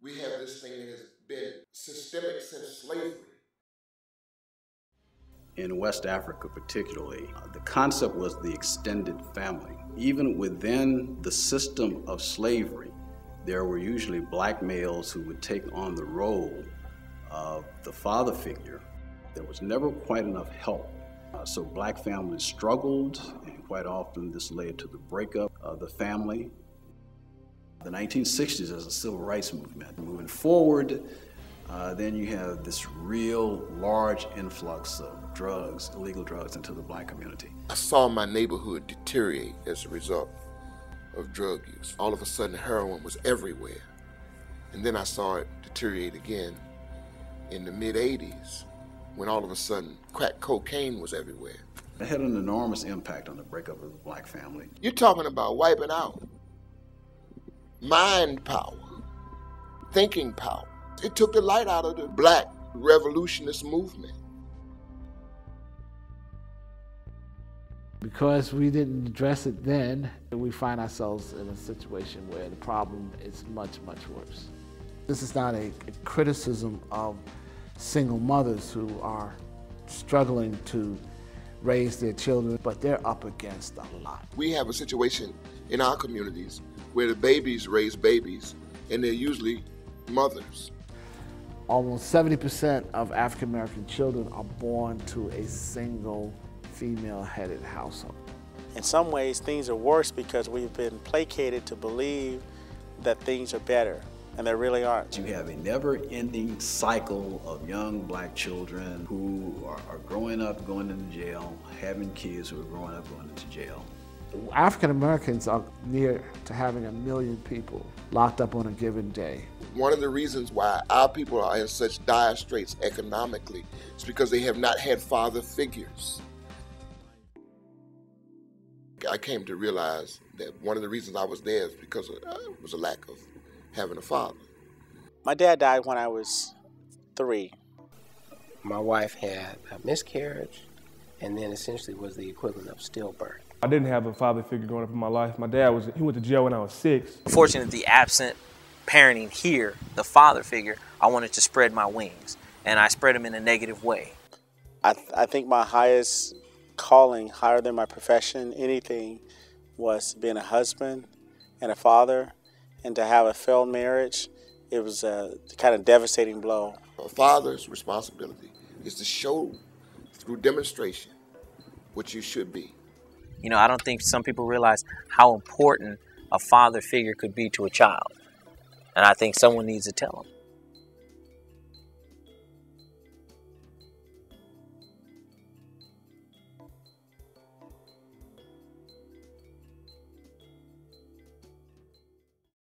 We have this thing that has been systemic since slavery. In West Africa particularly, the concept was the extended family. Even within the system of slavery, there were usually black males who would take on the role of the father figure. There was never quite enough help. So black families struggled, and quite often this led to the breakup of the family. The 1960s as a civil rights movement. Moving forward, then you have this real large influx of drugs, illegal drugs, into the black community. I saw my neighborhood deteriorate as a result of drug use. All of a sudden, heroin was everywhere. And then I saw it deteriorate again in the mid-'80s, when all of a sudden crack cocaine was everywhere. It had an enormous impact on the breakup of the black family. You're talking about wiping out mind power, thinking power. It took the light out of the black revolutionist movement. Because we didn't address it then, we find ourselves in a situation where the problem is much, much worse. This is not a criticism of single mothers who are struggling to raise their children, but they're up against a lot. We have a situation in our communities where the babies raise babies, and they're usually mothers. Almost 70% of African American children are born to a single female-headed household. In some ways, things are worse because we've been placated to believe that things are better, and they really aren't. You have a never-ending cycle of young black children who are growing up, going into jail, having kids who are growing up, going into jail. African Americans are near to having 1 million people locked up on a given day. One of the reasons why our people are in such dire straits economically is because they have not had father figures. I came to realize that one of the reasons I was there is because it was a lack of having a father. My dad died when I was 3. My wife had a miscarriage, and then essentially was the equivalent of stillbirth. I didn't have a father figure growing up in my life. My dad he went to jail when I was 6. Fortunately, absent parenting here, the father figure, I wanted to spread my wings, and I spread them in a negative way. I think my highest calling, higher than my profession, anything, was being a husband and a father, and to have a failed marriage, it was a kind of devastating blow. A father's responsibility is to show through demonstration what you should be. You know, I don't think some people realize how important a father figure could be to a child. And I think someone needs to tell them.